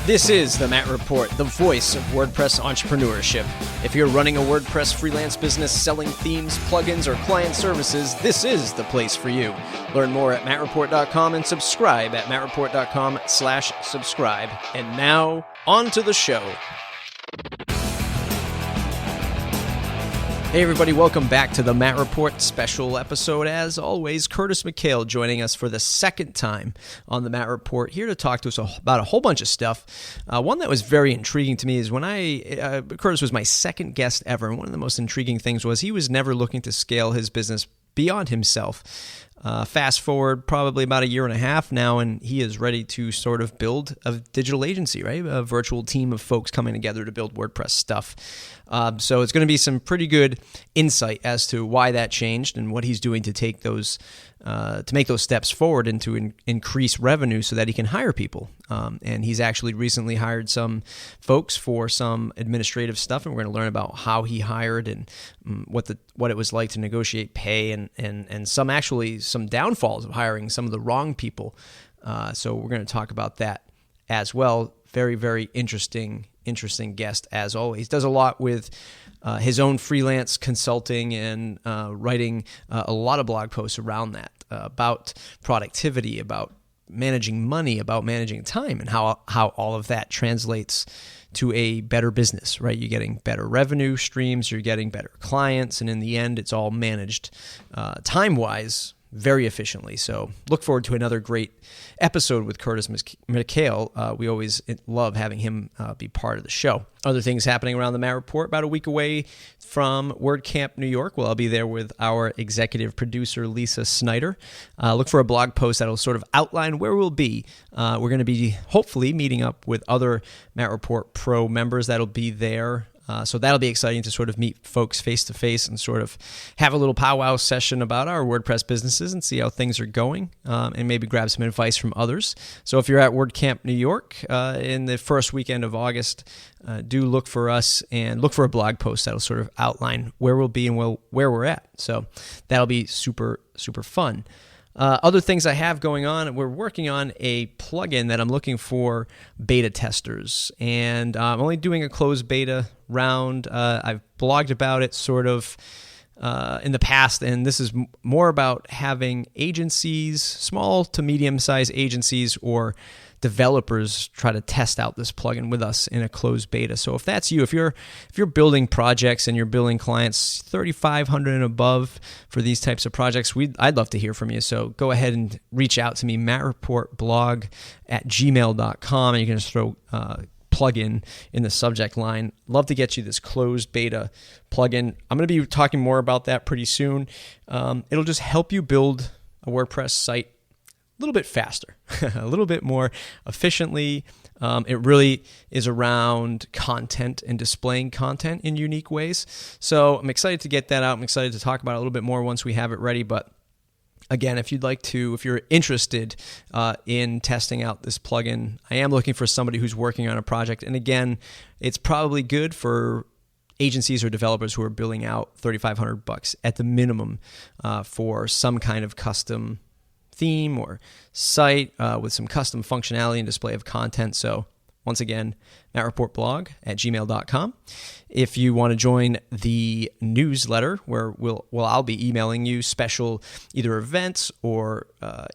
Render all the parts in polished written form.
This is the Matt Report, the voice of WordPress entrepreneurship. If you're running a WordPress freelance business selling themes, plugins, or client services, this is the place for you. Learn more at mattreport.com and subscribe at mattreport.com/subscribe. And now, on to the show. Hey everybody, welcome back to the Matt Report special episode. As always, Curtis McHale joining us for the second time on the Matt Report, here to talk to us about a whole bunch of stuff. One that was very intriguing to me is when Curtis was my second guest ever, and one of the most intriguing things was he was never looking to scale his business beyond himself. Fast forward probably about a year and a half now, and he is ready to sort of build a digital agency, right? A virtual team of folks coming together to build WordPress stuff. So it's going to be some pretty good insight as to why that changed and what he's doing to take those, to make those steps forward and to increase revenue so that he can hire people. And he's actually recently hired some folks for some administrative stuff, and we're going to learn about how he hired and what it was like to negotiate pay and some downfalls of hiring some of the wrong people. So we're going to talk about that as well. Very, very interesting guest as always. Does a lot with his own freelance consulting and writing a lot of blog posts around that, about productivity, about managing money, about managing time, and how all of that translates to a better business, right? You're getting better revenue streams, you're getting better clients, and in the end, it's all managed time-wise very efficiently. So look forward to another great episode with Curtis McHale. We always love having him be part of the show. Other things happening around the Matt Report: about a week away from WordCamp New York. Well, I'll be there with our executive producer, Lisa Snyder. Look for a blog post that'll sort of outline where we'll be. We're going to be hopefully meeting up with other Matt Report Pro members that'll be there. So that'll be exciting to sort of meet folks face to face and sort of have a little powwow session about our WordPress businesses and see how things are going, and maybe grab some advice from others. So if you're at WordCamp New York in the first weekend of August, do look for us and look for a blog post that'll sort of outline where we'll be and where we're at. So that'll be super, super fun. Other things I have going on, we're working on a plugin that I'm looking for beta testers, and I'm only doing a closed beta round. I've blogged about it sort of in the past, and this is more about having agencies, small to medium-sized agencies or developers try to test out this plugin with us in a closed beta. So if that's you, if you're building projects and you're building clients 3,500 and above for these types of projects, I'd love to hear from you. So go ahead and reach out to me, mattreportblog@gmail.com, and you can just throw plugin in the subject line. Love to get you this closed beta plugin. I'm going to be talking more about that pretty soon. It'll just help you build a WordPress site a little bit faster, a little bit more efficiently. It really is around content and displaying content in unique ways. So I'm excited to get that out. I'm excited to talk about it a little bit more once we have it ready. But again, if you're interested in testing out this plugin, I am looking for somebody who's working on a project. And again, it's probably good for agencies or developers who are billing out $3,500 at the minimum for some kind of custom theme or site with some custom functionality and display of content. So once again, mattreportblog@gmail.com. If you want to join the newsletter where I'll be emailing you special either events or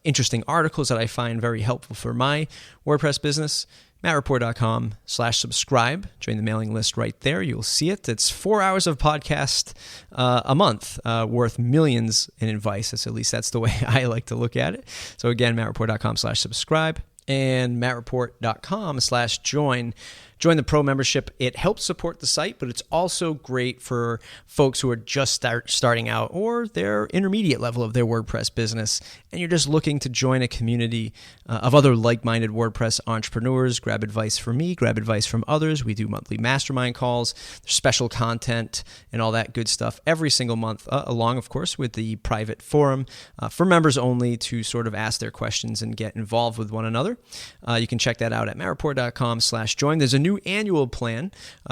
interesting articles that I find very helpful for my WordPress business, mattreport.com/subscribe. Join the mailing list right there. You'll see it. It's 4 hours of podcast a month worth millions in advice. At least that's the way I like to look at it. So again, mattreport.com/subscribe and mattreport.com/join. Join the pro membership. It helps support the site, but it's also great for folks who are just starting out or they're intermediate level of their WordPress business, and you're just looking to join a community of other like-minded WordPress entrepreneurs. Grab advice from me, grab advice from others. We do monthly mastermind calls. There's special content and all that good stuff every single month, along, of course, with the private forum for members only to sort of ask their questions and get involved with one another. You can check that out at mattreport.com/join. There's a new annual plan.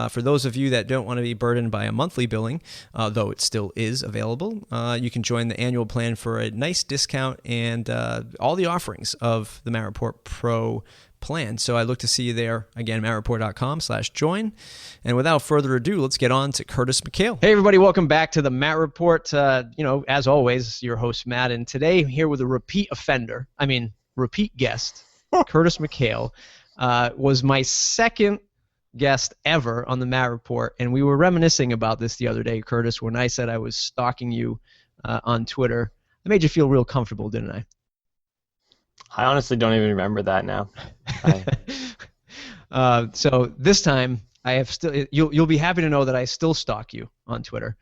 For those of you that don't want to be burdened by a monthly billing, though it still is available, you can join the annual plan for a nice discount and all the offerings of the Matt Report Pro plan. So I look to see you there. Again, mattreport.com/join. And without further ado, let's get on to Curtis McHale. Hey, everybody. Welcome back to the Matt Report. As always, your host, Matt. And today I'm here with a repeat guest, Curtis McHale. Was my second guest ever on the Matt Report. And we were reminiscing about this the other day, Curtis, when I said I was stalking you on Twitter. I made you feel real comfortable, didn't I? I honestly don't even remember that now. So this time, I have still. You'll be happy to know that I still stalk you on Twitter,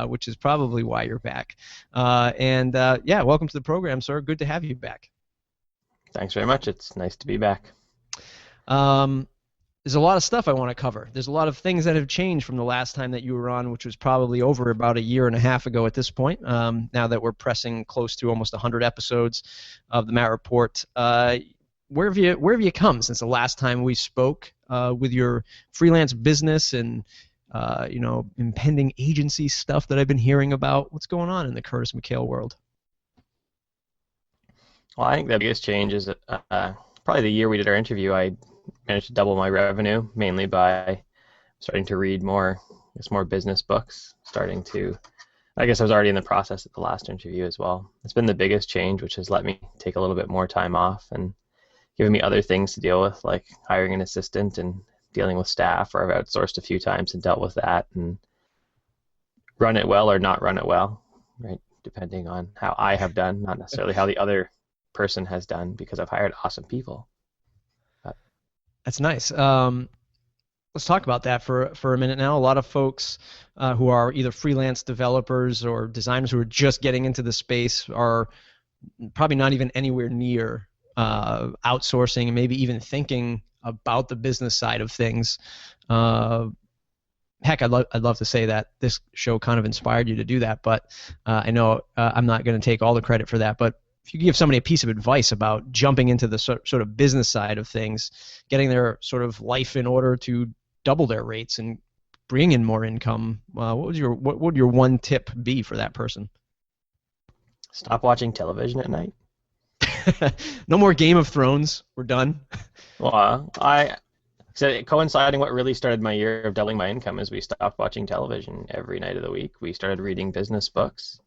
which is probably why you're back. Welcome to the program, sir. Good to have you back. Thanks very much. It's nice to be back. There's a lot of stuff I want to cover. There's a lot of things that have changed from the last time that you were on, which was probably over about 1.5 years ago at this point, now that we're pressing close to almost 100 episodes of the Matt Report. Where have you come since the last time we spoke with your freelance business and impending agency stuff that I've been hearing about? What's going on in the Curtis McHale world? Well, I think the biggest change is probably the year we did our interview. I managed to double my revenue, mainly by starting to read more business books, I guess I was already in the process at the last interview as well. It's been the biggest change, which has let me take a little bit more time off and given me other things to deal with, like hiring an assistant and dealing with staff, or I've outsourced a few times and dealt with that and run it well or not run it well, right? Depending on how I have done, not necessarily how the other person has done, because I've hired awesome people. That's nice. Let's talk about that for a minute now. A lot of folks who are either freelance developers or designers who are just getting into the space are probably not even anywhere near outsourcing and maybe even thinking about the business side of things. Heck, I'd love to say that this show kind of inspired you to do that, but I know I'm not going to take all the credit for that. But if you could give somebody a piece of advice about jumping into the sort of business side of things, getting their sort of life in order to double their rates and bring in more income, what would your one tip be for that person? Stop watching television at night. No more Game of Thrones. We're done. Well, coinciding what really started my year of doubling my income is we stopped watching television every night of the week. We started reading business books,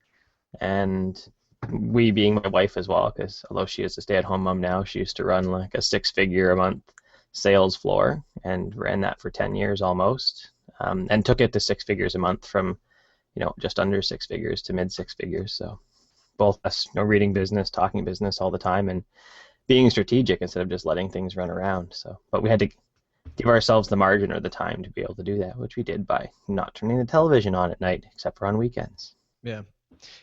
and we being my wife as well, because although she is a stay-at-home mom now, she used to run like a 6-figure a month sales floor and ran that for 10 years almost, and took it to 6 figures a month from just under 6 figures to mid 6 figures. So both us reading business, talking business all the time, and being strategic instead of just letting things run around. So, but we had to give ourselves the margin or the time to be able to do that, which we did by not turning the television on at night except for on weekends. Yeah.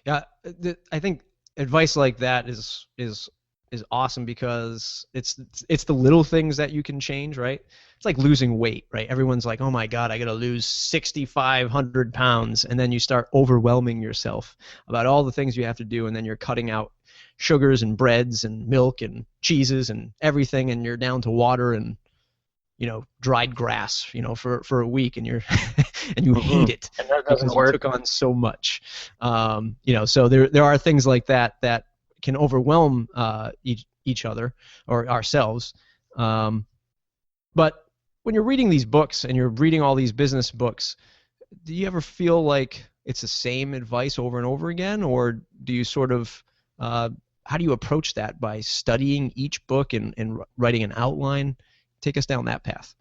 I think advice like that is awesome, because it's the little things that you can change, right? It's like losing weight, right? Everyone's like, oh my God, I got to lose 6,500 pounds. And then you start overwhelming yourself about all the things you have to do. And then you're cutting out sugars and breads and milk and cheeses and everything. And you're down to water and, dried grass, for a week, and you're and you hate it and that doesn't work. You took on so much. So there are things like that can overwhelm each other or ourselves. But when you're reading these books and you're reading all these business books, do you ever feel like it's the same advice over and over again, or do you sort of how do you approach that by studying each book and writing an outline? Take us down that path.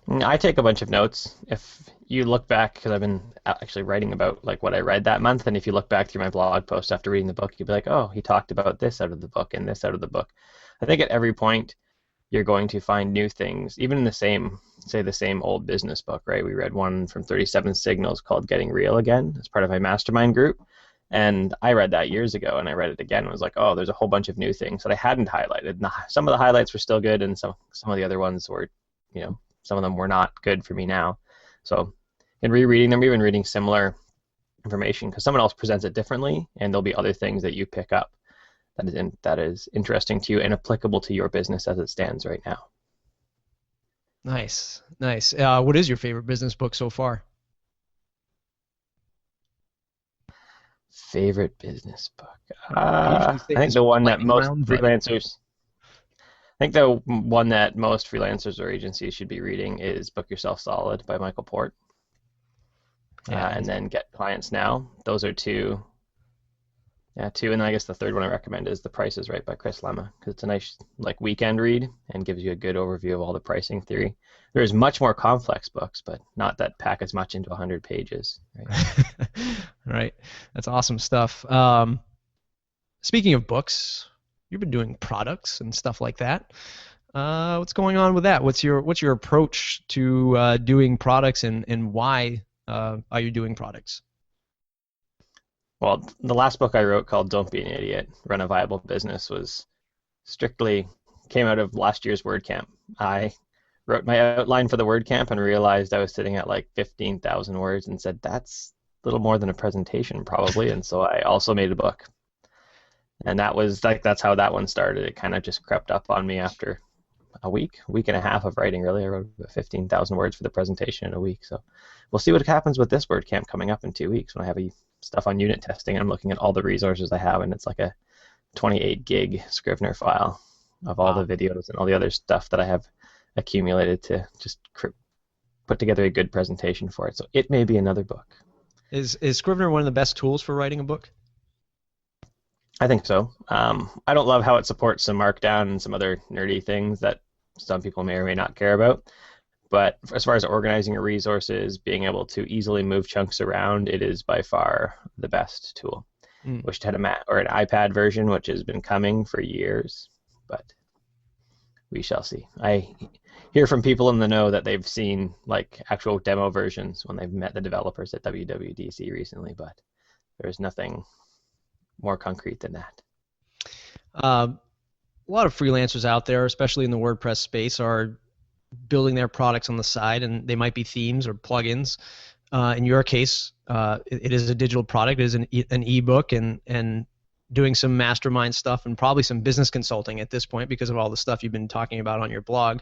I take a bunch of notes. If you look back, because I've been actually writing about like what I read that month, and if you look back through my blog post after reading the book, you'll be like, oh, he talked about this out of the book and this out of the book. I think at every point you're going to find new things, even in the same old business book, right? We read one from 37 Signals called Getting Real Again as part of my mastermind group. And I read that years ago, and I read it again and was like, oh, there's a whole bunch of new things that I hadn't highlighted. And some of the highlights were still good, and some of the other ones were, some of them were not good for me now. So in rereading them, even reading similar information, because someone else presents it differently, and there'll be other things that you pick up that is interesting to you and applicable to your business as it stands right now. Nice, nice. What is your favorite business book so far? Favorite business book? I usually I say think this the one that lightning most round, but freelancers, I think the one that most freelancers or agencies should be reading is Book Yourself Solid by Michael Port, yeah, and then Get Clients Now. Those are two. Yeah, two, and I guess the third one I recommend is The Price is Right by Chris Lemma, because it's a nice like weekend read and gives you a good overview of all the pricing theory. There's much more complex books, but not that pack as much into 100 pages. Right? right. That's awesome stuff. Speaking of books, you've been doing products and stuff like that. What's going on with that? What's your approach to doing products, and why are you doing products? Well, the last book I wrote called Don't Be an Idiot, Run a Viable Business was strictly came out of last year's WordCamp. I wrote my outline for the WordCamp and realized I was sitting at like 15,000 words and said, that's a little more than a presentation probably. And so I also made a book. And that was like, that's how that one started. It kind of just crept up on me after a week and a half of writing, really. I wrote about 15,000 words for the presentation in a week. So we'll see what happens with this WordCamp coming up in 2 weeks when I have stuff on unit testing. I'm looking at all the resources I have, and it's like a 28 gig Scrivener file of all Wow. the videos and all the other stuff that I have accumulated to just put together a good presentation for it. So it may be another book. Is Scrivener one of the best tools for writing a book? I think so. I don't love how it supports some Markdown and some other nerdy things that some people may or may not care about. But as far as organizing your resources, being able to easily move chunks around, it is by far the best tool. Mm. Wish it had an iPad version, which has been coming for years, but we shall see. I hear from people in the know that they've seen like actual demo versions when they've met the developers at WWDC recently, but there's nothing more concrete than that. A lot of freelancers out there, especially in the WordPress space, are building their products on the side, and they might be themes or plugins. In your case, it is a digital product. It is an ebook, and doing some mastermind stuff and probably some business consulting at this point because of all the stuff you've been talking about on your blog.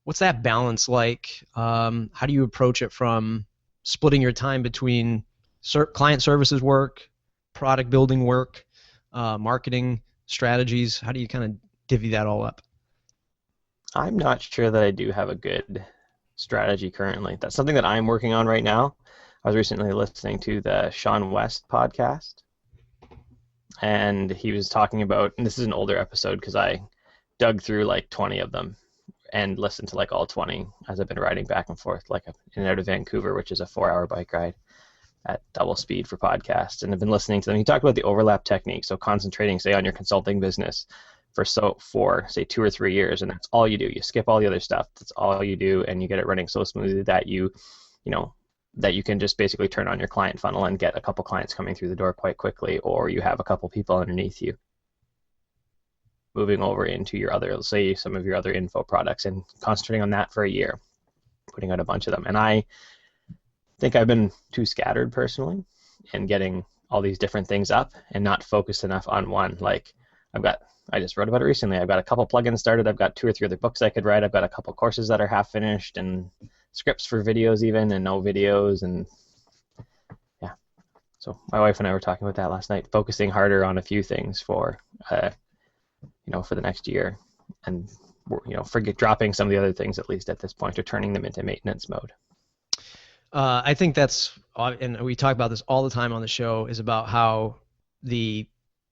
What's that balance like? How do you approach it from splitting your time between client services work, product building work, marketing strategies? How do you kind of divvy that all up? I'm not sure that I do have a good strategy currently. That's something that I'm working on right now. I was recently listening to the Sean West podcast, and he was talking about, and this is an older episode because I dug through like 20 of them and listened to like all 20 as I've been riding back and forth, like in and out of Vancouver, which is a 4-hour bike ride at double speed for podcasts. And I've been listening to them. He talked about the overlap technique, so concentrating, say, on your consulting business for say 2 or 3 years, and that's all you do. You skip all the other stuff. That's all you do, and you get it running so smoothly that you can just basically turn on your client funnel and get a couple clients coming through the door quite quickly, or you have a couple people underneath you moving over into your other, say, some of your other info products, and concentrating on that for a year, putting out a bunch of them. And I think I've been too scattered personally in getting all these different things up and not focused enough on one. Like I just wrote about it recently. I've got a couple plugins started. I've got 2 or 3 other books I could write. I've got a couple courses that are half finished and scripts for videos even, and no videos. And yeah, so my wife and I were talking about that last night, focusing harder on a few things for the next year, and dropping some of the other things at least at this point, or turning them into maintenance mode. I think that's, and we talk about this all the time on the show, is about how the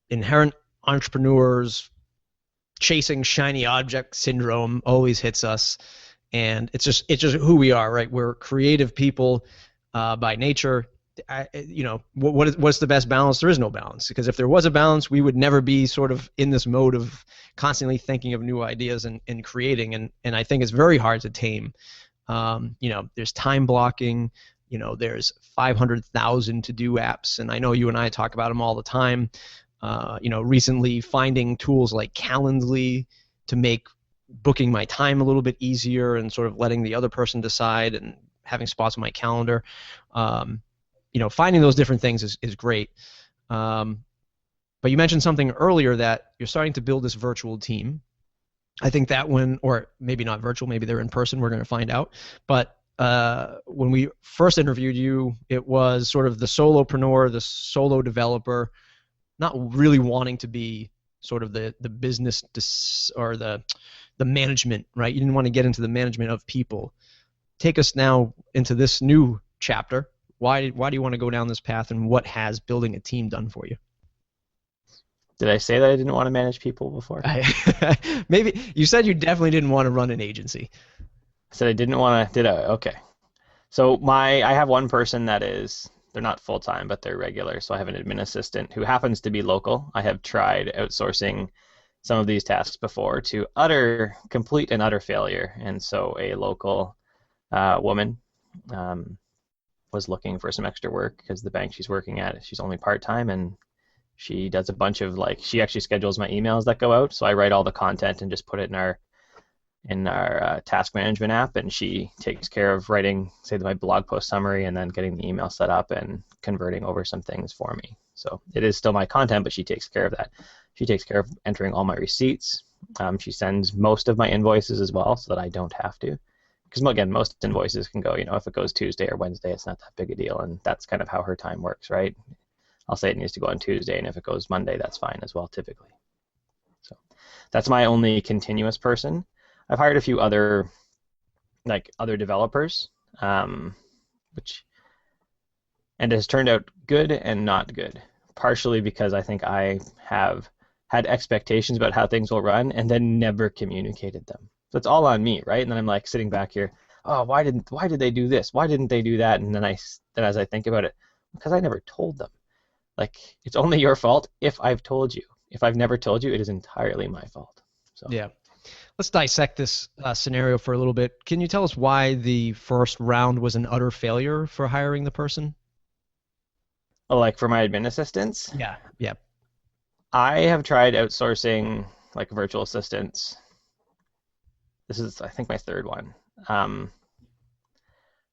inherent entrepreneurs chasing shiny object syndrome always hits us, and it's just who we are, right? We're creative people by nature. What's the best balance? There is no balance, because if there was a balance, we would never be sort of in this mode of constantly thinking of new ideas and creating, and I think it's very hard to tame. There's time blocking, there's 500,000 to-do apps, and I know you and I talk about them all the time. Recently finding tools like Calendly to make booking my time a little bit easier, and sort of letting the other person decide, and having spots on my calendar. Finding those different things is great. But you mentioned something earlier, that you're starting to build this virtual team. I think that or maybe not virtual, maybe they're in person, we're going to find out. But when we first interviewed you, it was sort of the solopreneur, the solo developer, not really wanting to be sort of the business or the management, right? You didn't want to get into the management of people. Take us now into this new chapter. Why do you want to go down this path, and what has building a team done for you? Did I say that I didn't want to manage people before? Maybe you said you definitely didn't want to run an agency. I said I didn't want to. Did I? Okay. So I have one person that they're not full time, but they're regular. So I have an admin assistant who happens to be local. I have tried outsourcing some of these tasks before to complete and utter failure. And so a local woman was looking for some extra work because the bank she's working at, she's only part time, and she does a bunch of she actually schedules my emails that go out. So I write all the content and just put it in our task management app, and she takes care of writing, say, my blog post summary, and then getting the email set up and converting over some things for me. So it is still my content, but she takes care of that. She takes care of entering all my receipts. She sends most of my invoices as well, so that I don't have to. Because again, most invoices can go, if it goes Tuesday or Wednesday, it's not that big a deal, and that's kind of how her time works, right? I'll say it needs to go on Tuesday, and if it goes Monday, that's fine as well, typically. So that's my only continuous person. I've hired a few other developers, and it has turned out good and not good. Partially because I think I have had expectations about how things will run and then never communicated them. So it's all on me, right? And then I'm sitting back here, oh, why did they do this? Why didn't they do that? And then as I think about it, because I never told them. It's only your fault if I've told you. If I've never told you, it is entirely my fault. So yeah. Let's dissect this scenario for a little bit. Can you tell us why the first round was an utter failure for hiring the person? Oh, for my admin assistants? Yeah. I have tried outsourcing virtual assistants. This is, I think, my third one.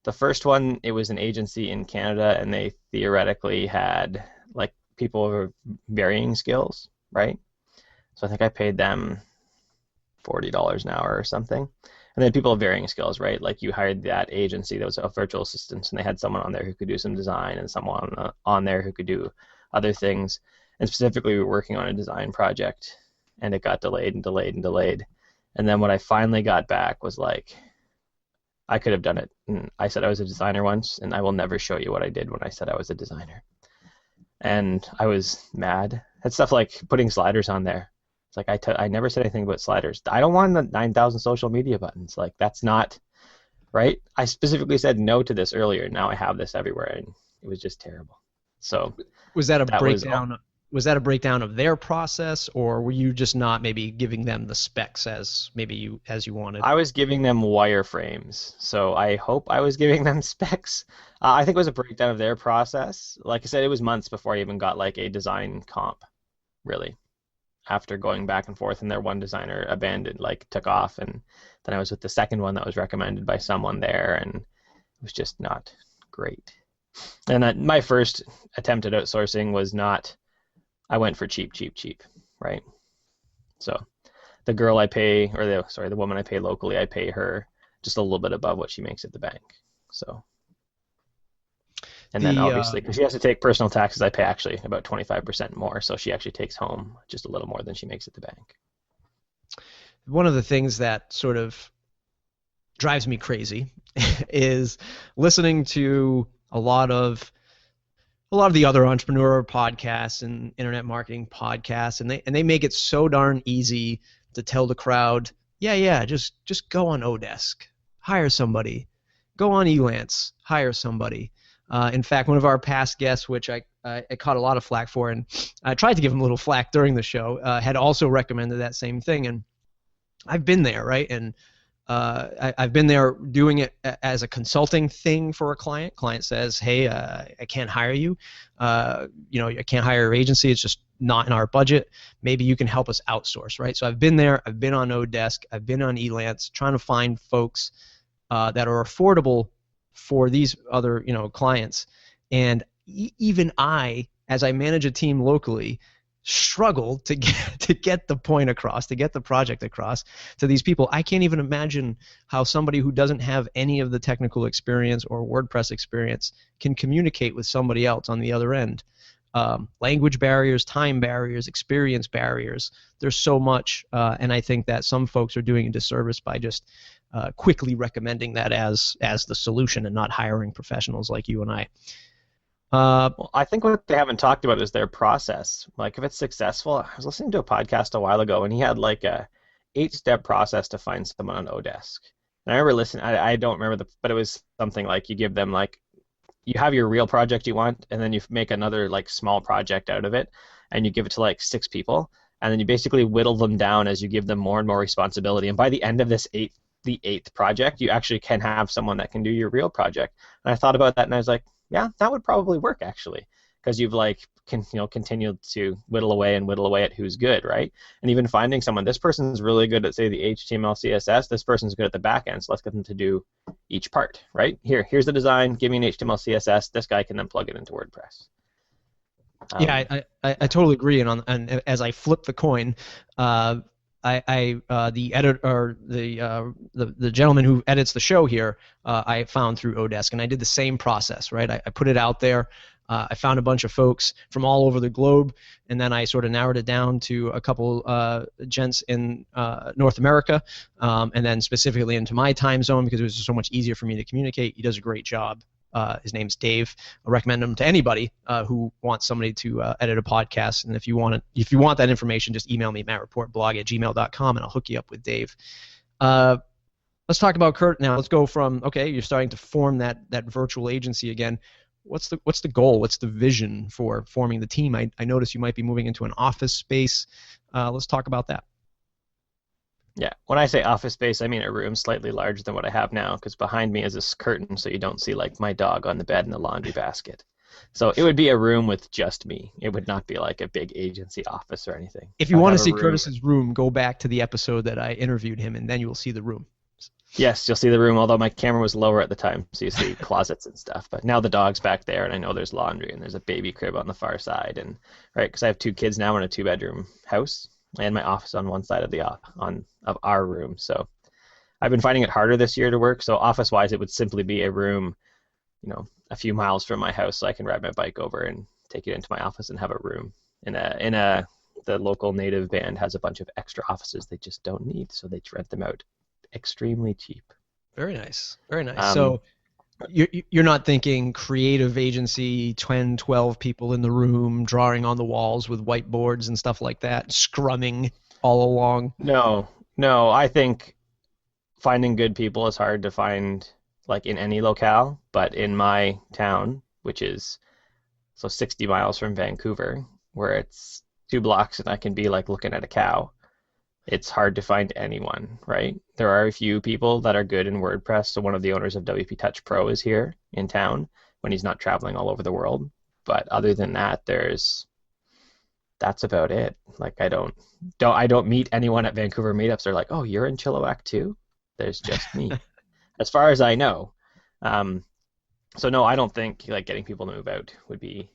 The first one, it was an agency in Canada, and they theoretically had people of varying skills, right? So I think I paid them $40 an hour or something. And then people of varying skills, right? You hired that agency that was a virtual assistant, and they had someone on there who could do some design and someone on there who could do other things. And specifically, we were working on a design project, and it got delayed and delayed and delayed. And then what I finally got back was I could have done it. And I said I was a designer once, and I will never show you what I did when I said I was a designer. And I was mad. Had stuff like putting sliders on there. It's I never said anything about sliders. I don't want the 9,000 social media buttons. That's not right. I specifically said no to this earlier. Now I have this everywhere, and it was just terrible. So was that a breakdown? Was that a breakdown of their process, or were you just not maybe giving them the specs as you wanted? I was giving them wireframes, so I hope I was giving them specs. I think it was a breakdown of their process. Like I said, it was months before I even got a design comp, really. After going back and forth, and their one designer abandoned, took off, and then I was with the second one that was recommended by someone there, and it was just not great. And my first attempt at outsourcing was not. I went for cheap, right? So the girl I pay, or the woman I pay locally, I pay her just a little bit above what she makes at the bank. So, and then obviously, because she has to take personal taxes, I pay actually about 25% more. So she actually takes home just a little more than she makes at the bank. One of the things that sort of drives me crazy is listening to a lot of the other entrepreneur podcasts and internet marketing podcasts, and they make it so darn easy to tell the crowd, just go on oDesk, hire somebody, go on Elance, hire somebody. In fact, one of our past guests, which I caught a lot of flack for, and I tried to give him a little flack during the show, had also recommended that same thing, and I've been there, right? And I've been there doing it as a consulting thing for a client. Client says, hey, I can't hire you. I can't hire your agency. It's just not in our budget. Maybe you can help us outsource, right? So I've been there. I've been on oDesk. I've been on Elance, trying to find folks that are affordable for these other, clients. And even I, as I manage a team locally, struggle to get the point across, to get the project across to these people. I can't even imagine how somebody who doesn't have any of the technical experience or WordPress experience can communicate with somebody else on the other end. Language barriers, time barriers, experience barriers. There's so much, and I think that some folks are doing a disservice by just quickly recommending that as the solution and not hiring professionals like you and I. Well, I think what they haven't talked about is their process. Like if it's successful, I was listening to a podcast a while ago, and he had like a 8-step process to find someone on oDesk. And I remember listening. I don't remember but it was something like you give them like, you have your real project you want, and then you make another like small project out of it, and you give it to like 6 people, and then you basically whittle them down as you give them more and more responsibility. And by the end of the 8th project, you actually can have someone that can do your real project. And I thought about that, and I was like, yeah, that would probably work actually, because you've like continued to whittle away at who's good, right? And even finding someone, this person's really good at say the HTML, CSS, this person's good at the back end, so let's get them to do each part, right? Here's the design, give me an HTML, CSS, this guy can then plug it into WordPress. Yeah, I totally agree. And as I flip the coin, the editor or the gentleman who edits the show here, I found through oDesk, and I did the same process, right? I put it out there. I found a bunch of folks from all over the globe, and then I sort of narrowed it down to a couple gents in North America, and then specifically into my time zone because it was just so much easier for me to communicate. He does a great job. His name's Dave. I recommend him to anybody who wants somebody to edit a podcast. And if you want that information, just email me, mattreportblog@gmail.com, and I'll hook you up with Dave. Let's talk about Kurt now. Let's go from, okay, you're starting to form that virtual agency again. What's the goal? What's the vision for forming the team? I notice you might be moving into an office space. Let's talk about that. Yeah, when I say office space, I mean a room slightly larger than what I have now, because behind me is this curtain, so you don't see like my dog on the bed in the laundry basket. So it would be a room with just me. It would not be like a big agency office or anything. If you want to see Curtis's room, go back to the episode that I interviewed him, and then you will see the room. Yes, you'll see the room, although my camera was lower at the time, so you see closets and stuff. But now the dog's back there, and I know there's laundry, and there's a baby crib on the far side, and right, because I have 2 kids now in a 2-bedroom house, and my office on one side of our room. So I've been finding it harder this year to work. So office-wise, it would simply be a room, a few miles from my house, so I can ride my bike over and take it into my office and have a room. The local native band has a bunch of extra offices they just don't need, so they rent them out extremely cheap. Very nice. Very nice. So you're not thinking creative agency, 10, 12 people in the room, drawing on the walls with whiteboards and stuff like that, scrumming all along? No. I think finding good people is hard to find like in any locale, but in my town, which is 60 miles from Vancouver, where it's 2 blocks and I can be like looking at a cow, it's hard to find anyone, right? There are a few people that are good in WordPress. So one of the owners of WP Touch Pro is here in town when he's not traveling all over the world. But other than that, that's about it. Like I don't meet anyone at Vancouver meetups. They're like, oh, you're in Chilliwack too? There's just me, as far as I know. So no, I don't think like getting people to move out would be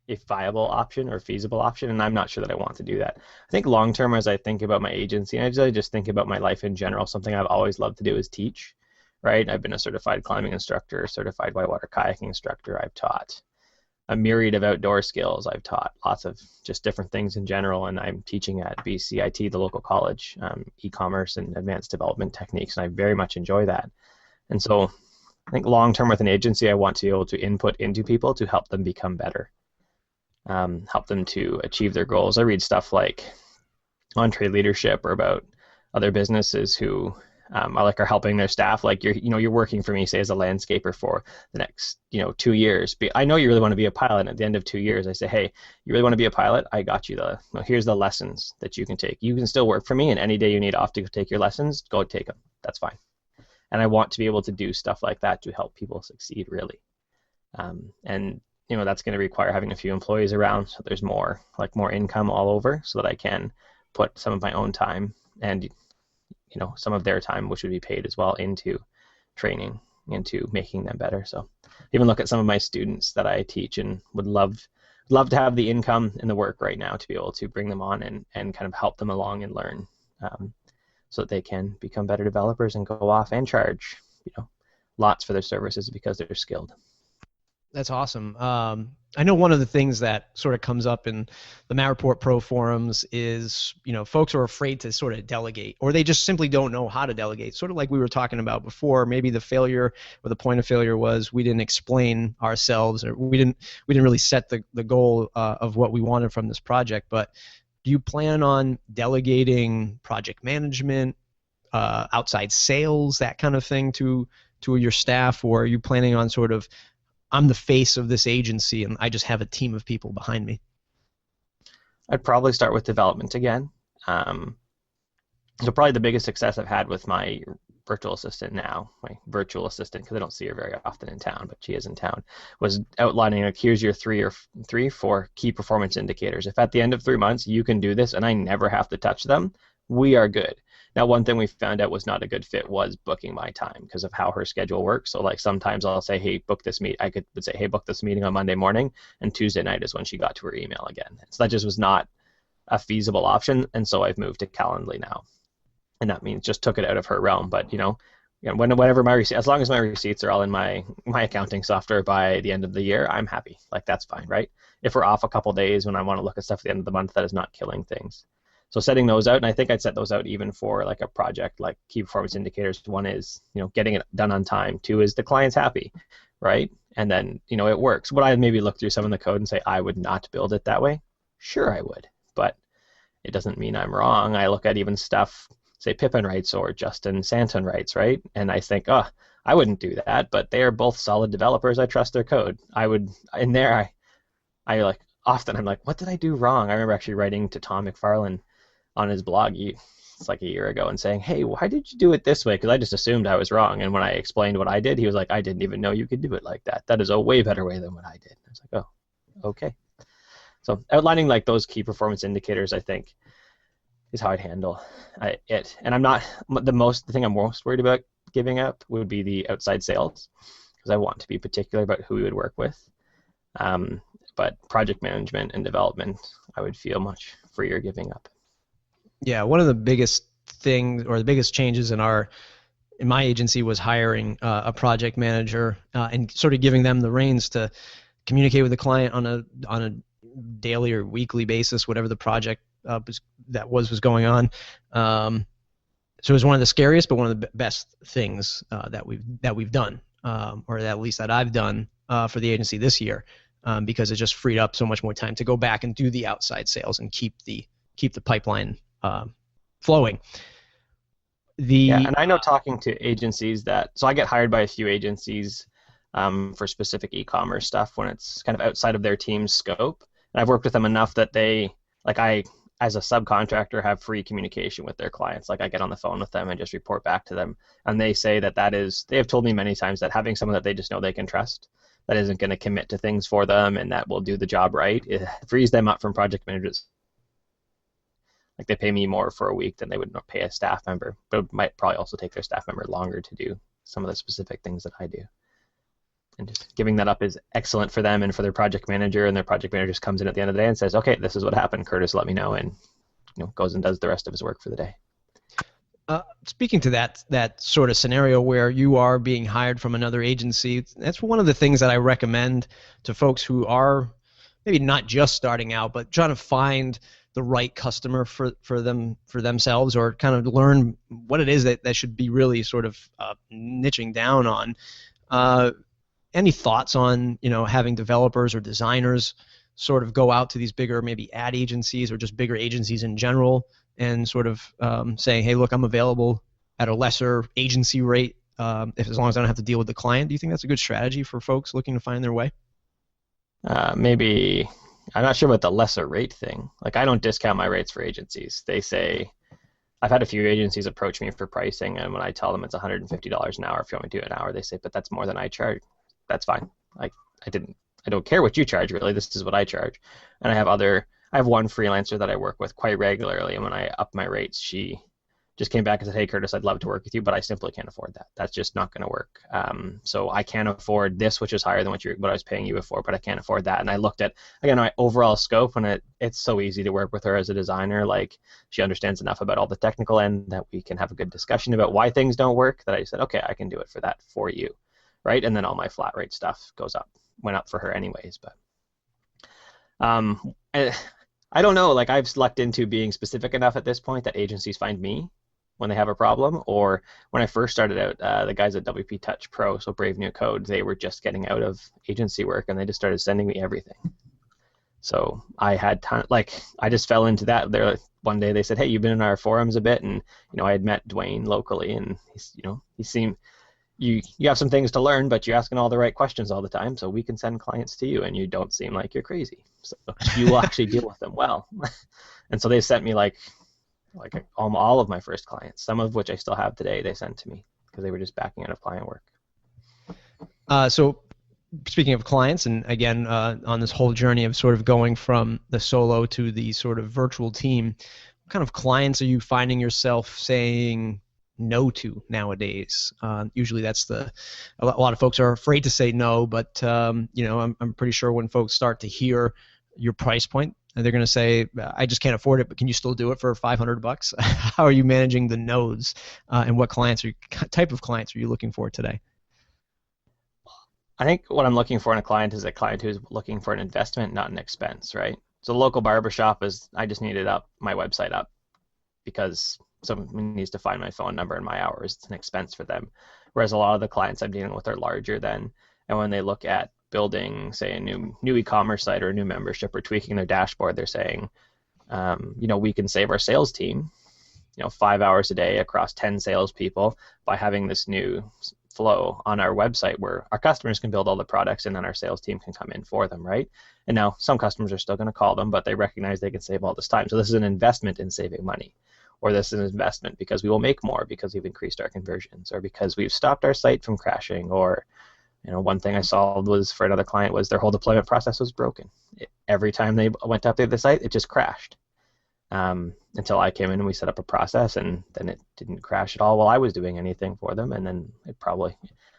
a viable option or feasible option, and I'm not sure that I want to do that. I think long term, as I think about my agency, and I just think about my life in general, something I've always loved to do is teach, right? I've been a certified climbing instructor, certified whitewater kayaking instructor. I've taught a myriad of outdoor skills. I've taught lots of just different things in general, and I'm teaching at BCIT, the local college, e-commerce and advanced development techniques, and I very much enjoy that. And so I think long term with an agency, I want to be able to input into people to help them become better. Help them to achieve their goals. I read stuff like Entree Leadership or about other businesses who are helping their staff. Like you're working for me, say as a landscaper for the next 2 years. I know you really want to be a pilot. And at the end of 2 years, I say, hey, you really want to be a pilot? I got you. Here's the lessons that you can take. You can still work for me, and any day you need off to take your lessons, go take them. That's fine. And I want to be able to do stuff like that to help people succeed, really. And that's going to require having a few employees around, so there's more income all over, so that I can put some of my own time and some of their time, which would be paid as well, into training, into making them better. So even look at some of my students that I teach and would love love to have the income and the work right now to be able to bring them on and kind of help them along and learn, so that they can become better developers and go off and charge, lots for their services because they're skilled. That's awesome. I know one of the things that sort of comes up in the Matt Report Pro forums is, folks are afraid to sort of delegate, or they just simply don't know how to delegate. Sort of like we were talking about before, maybe the failure or the point of failure was we didn't explain ourselves, or we didn't really set the goal of what we wanted from this project. But do you plan on delegating project management, outside sales, that kind of thing to your staff, or are you planning on sort of, I'm the face of this agency and I just have a team of people behind me? I'd probably start with development again. So probably the biggest success I've had with my virtual assistant now, my virtual assistant, because I don't see her very often in town, but she is in town, was outlining, like, here's your 4 key performance indicators. If at the end of 3 months you can do this and I never have to touch them, we are good. Now, one thing we found out was not a good fit was booking my time because of how her schedule works. So, like, sometimes I'll say, hey, book this meet. I would say, hey, book this meeting on Monday morning, and Tuesday night is when she got to her email again. So that just was not a feasible option, and so I've moved to Calendly now. And that means just took it out of her realm. But, whenever as long as my receipts are all in my accounting software by the end of the year, I'm happy. Like, that's fine, right? If we're off a couple days when I want to look at stuff at the end of the month, that is not killing things. So setting those out, and I think I'd set those out even for like a project like key performance indicators. One is, getting it done on time. 2 is the client's happy, right? And then, it works. Would I maybe look through some of the code and say I would not build it that way? Sure, I would, but it doesn't mean I'm wrong. I look at even stuff, say Pippin writes or Justin Santon writes, right? And I think, I wouldn't do that, but they are both solid developers. I trust their code. I would, in there, I like, often I'm like, what did I do wrong? I remember actually writing to Tom McFarlane on his blog, it's like a year ago, and saying, hey, why did you do it this way? Because I just assumed I was wrong. And when I explained what I did, he was like, I didn't even know you could do it like that. That is a way better way than what I did. I was like, oh, okay. So outlining like those key performance indicators, I think, is how I'd handle it. And I'm not, the thing I'm most worried about giving up would be the outside sales, because I want to be particular about who we would work with. But project management and development, I would feel much freer giving up. Yeah, one of the biggest things, or the biggest changes in my agency, was hiring a project manager and sort of giving them the reins to communicate with the client on a daily or weekly basis, whatever the project was going on. So it was one of the scariest, but one of the best things that we've done, or at least that I've done for the agency this year, because it just freed up so much more time to go back and do the outside sales and keep the pipeline flowing. And I know, talking to agencies, so I get hired by a few agencies for specific e-commerce stuff when it's kind of outside of their team's scope. And I've worked with them enough that they, like, I, as a subcontractor, have free communication with their clients. Like, I get on the phone with them and just report back to them. And they say they have told me many times that having someone that they just know they can trust, that isn't going to commit to things for them and that will do the job right, it frees them up from project managers. Like, they pay me more for a week than they would pay a staff member, but it might probably also take their staff member longer to do some of the specific things that I do. And just giving that up is excellent for them and for their project manager, and their project manager just comes in at the end of the day and says, okay, this is what happened, Curtis, let me know, and goes and does the rest of his work for the day. Speaking to that sort of scenario where you are being hired from another agency, that's one of the things that I recommend to folks who are maybe not just starting out, but trying to find the right customer for themselves, or kind of learn what it is that should be really sort of niching down on. Any thoughts on having developers or designers sort of go out to these bigger, maybe ad agencies or just bigger agencies in general, and sort of saying, hey, look, I'm available at a lesser agency rate as long as I don't have to deal with the client? Do you think that's a good strategy for folks looking to find their way? Maybe. I'm not sure about the lesser rate thing. Like, I don't discount my rates for agencies. They say, I've had a few agencies approach me for pricing, and when I tell them it's $150 an hour if you want me to do an hour, they say, but that's more than I charge. That's fine. Like, I don't care what you charge, really. This is what I charge. And I have one freelancer that I work with quite regularly, and when I up my rates, she just came back and said, hey, Curtis, I'd love to work with you, but I simply can't afford that. That's just not going to work. So I can't afford this, which is higher than what I was paying you before, but I can't afford that. And I looked at, again, my overall scope, and it's so easy to work with her as a designer. Like, she understands enough about all the technical end that we can have a good discussion about why things don't work, that I said, okay, I can do it for that for you, right? And then all my flat rate stuff went up for her anyways. But I don't know, like, I've lucked into being specific enough at this point that agencies find me when they have a problem. Or when I first started out, the guys at WP Touch Pro, so Brave New Code, they were just getting out of agency work, and they just started sending me everything. So I had I just fell into that. There, one day they said, hey, you've been in our forums a bit, and I had met Dwayne locally, and he seemed, you have some things to learn, but you're asking all the right questions all the time, so we can send clients to you, and you don't seem like you're crazy, so you will actually deal with them well. And so they sent me like all of my first clients, some of which I still have today. They sent to me because they were just backing out of client work. So speaking of clients, and again, on this whole journey of sort of going from the solo to the sort of virtual team, what kind of clients are you finding yourself saying no to nowadays? Usually that's a lot of folks are afraid to say no, but I'm pretty sure when folks start to hear your price point, they're going to say, I just can't afford it, but can you still do it for $500? How are you managing the no's, and what type of clients are you looking for today? I think what I'm looking for in a client is a client who's looking for an investment, not an expense, right? So the local barbershop I just needed my website up because someone needs to find my phone number and my hours. It's an expense for them. Whereas a lot of the clients I'm dealing with are larger than, and when they look at building, say, a new e-commerce site or a new membership or tweaking their dashboard, they're saying, we can save our sales team, 5 hours a day across 10 salespeople by having this new flow on our website where our customers can build all the products and then our sales team can come in for them, right? And now some customers are still going to call them, but they recognize they can save all this time. So this is an investment in saving money, or this is an investment because we will make more because we've increased our conversions, or because we've stopped our site from crashing, or one thing I saw was for another client was their whole deployment process was broken. Every time they went to update the site, it just crashed. Until I came in and we set up a process, and then it didn't crash at all while I was doing anything for them. And then I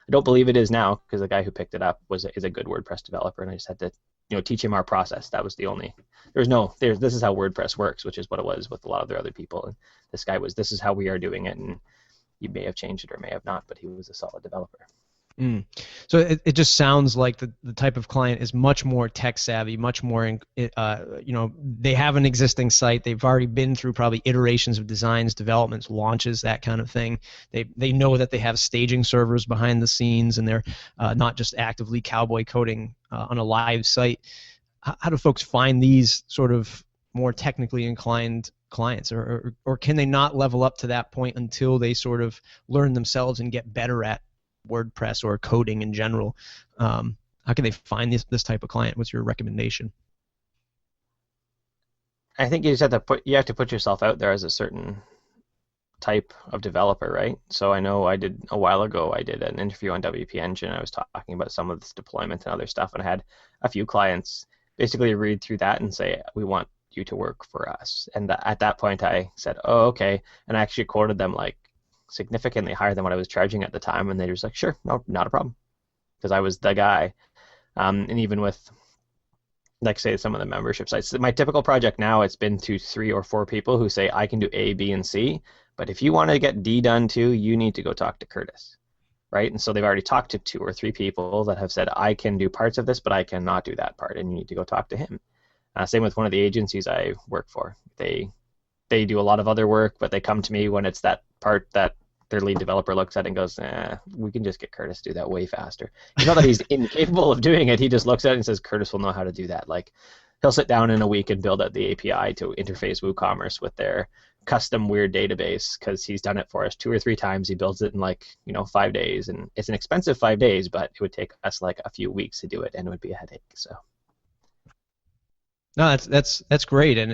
don't believe it is now, because the guy who picked it up is a good WordPress developer, and I just had to teach him our process. That was the only, this is how WordPress works, which is what it was with a lot of the other people. And this guy this is how we are doing it, and you may have changed it or may have not, but he was a solid developer. So it just sounds like the type of client is much more tech savvy, much more, they have an existing site. They've already been through probably iterations of designs, developments, launches, that kind of thing. They know that they have staging servers behind the scenes, and they're not just actively cowboy coding on a live site. How do folks find these sort of more technically inclined clients, or can they not level up to that point until they sort of learn themselves and get better at WordPress or coding in general? How can they find this type of client? What's your recommendation? I think you just have to put yourself out there as a certain type of developer, right? So I know a while ago I did an interview on WP Engine. I was talking about some of this deployment and other stuff, and I had a few clients basically read through that and say, we want you to work for us. And at that point I said, oh, okay. And I actually quoted them like significantly higher than what I was charging at the time, and they were just like, sure, no, not a problem, because I was the guy. And even with, like, say, some of the membership sites, my typical project now, it's been to 3 or 4 people who say, I can do A, B, and C, but if you want to get D done too, you need to go talk to Curtis, right? And so they've already talked to 2 or 3 people that have said, I can do parts of this, but I cannot do that part, and you need to go talk to him. Same with one of the agencies I work for. They do a lot of other work, but they come to me when it's that part that their lead developer looks at it and goes, we can just get Curtis to do that way faster. It's not that he's incapable of doing it. He just looks at it and says, Curtis will know how to do that. Like, he'll sit down in a week and build out the API to interface WooCommerce with their custom weird database, because he's done it for us 2 or 3 times. He builds it in 5 days, and it's an expensive 5 days, but it would take us like a few weeks to do it, and it would be a headache. So. No, that's great, and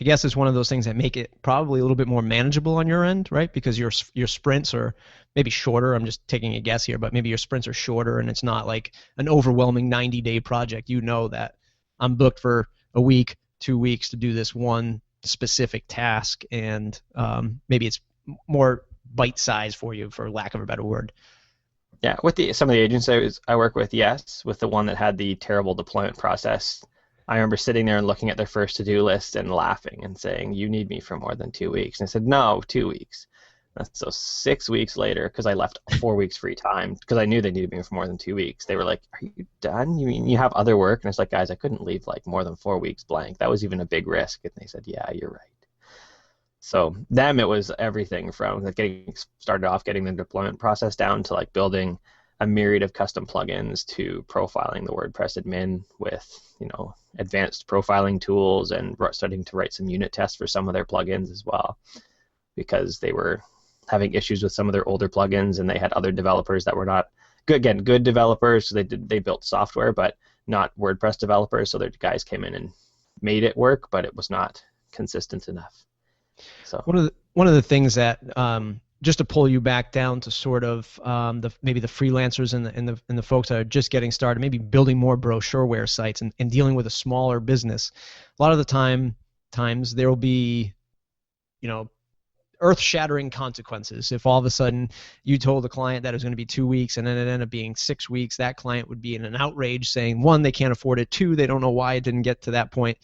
I guess it's one of those things that make it probably a little bit more manageable on your end, right? Because your sprints are maybe shorter. I'm just taking a guess here, but maybe your sprints are shorter, and it's not like an overwhelming 90-day project. You know that I'm booked for a week, 2 weeks to do this one specific task, and maybe it's more bite size for you, for lack of a better word. Yeah, with some of the agents I work with, yes. With the one that had the terrible deployment process, I remember sitting there and looking at their first to-do list and laughing and saying, "You need me for more than 2 weeks." And I said, "No, 2 weeks." So 6 weeks later, because I left 4 weeks free time, because I knew they needed me for more than 2 weeks, they were like, "Are you done? You mean you have other work?" And it's like, "Guys, I couldn't leave like more than 4 weeks blank. That was even a big risk." And they said, "Yeah, you're right." So them, it was everything from like getting started off, getting the deployment process down to like building a myriad of custom plugins to profiling the WordPress admin with, advanced profiling tools, and starting to write some unit tests for some of their plugins as well, because they were having issues with some of their older plugins, and they had other developers that were not good. Again, good developers, so they built software, but not WordPress developers. So their guys came in and made it work, but it was not consistent enough. So one of the things that just to pull you back down to sort of maybe the freelancers and the folks that are just getting started, maybe building more brochureware sites and dealing with a smaller business. A lot of the times there will be, earth-shattering consequences. If all of a sudden you told the client that it was going to be 2 weeks and then it ended up being 6 weeks, that client would be in an outrage, saying, one, they can't afford it, two, they don't know why it didn't get to that point,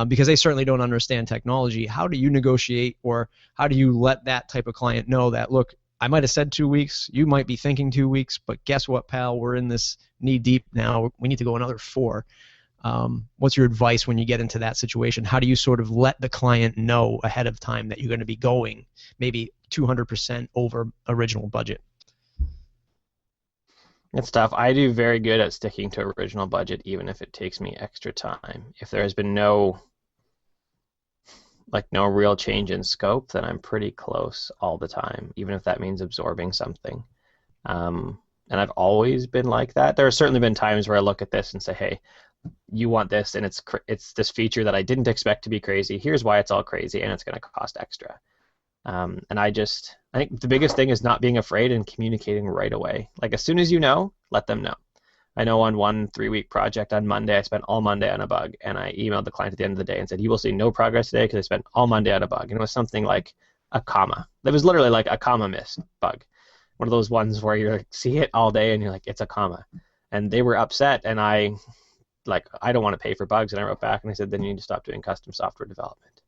because they certainly don't understand technology. How do you negotiate, or how do you let that type of client know that, look, I might have said 2 weeks, you might be thinking 2 weeks, but guess what, pal, we're in this knee deep now, we need to go another 4. What's your advice when you get into that situation? How do you sort of let the client know ahead of time that you're going to be going maybe 200% over original budget? It's tough. I do very good at sticking to original budget, even if it takes me extra time. If there has been no real change in scope, then I'm pretty close all the time, even if that means absorbing something. And I've always been like that. There have certainly been times where I look at this and say, hey, you want this, and it's this feature that I didn't expect to be crazy. Here's why it's all crazy, and it's going to cost extra. And I think the biggest thing is not being afraid and communicating right away. Like, as soon as you know, let them know. I know on one 3-week project on Monday, I spent all Monday on a bug, and I emailed the client at the end of the day and said, you will see no progress today because I spent all Monday on a bug. And it was something like a comma. It was literally like a comma miss bug. One of those ones where you see it all day and you're like, it's a comma. And they were upset, and I don't want to pay for bugs. And I wrote back and I said, then you need to stop doing custom software development.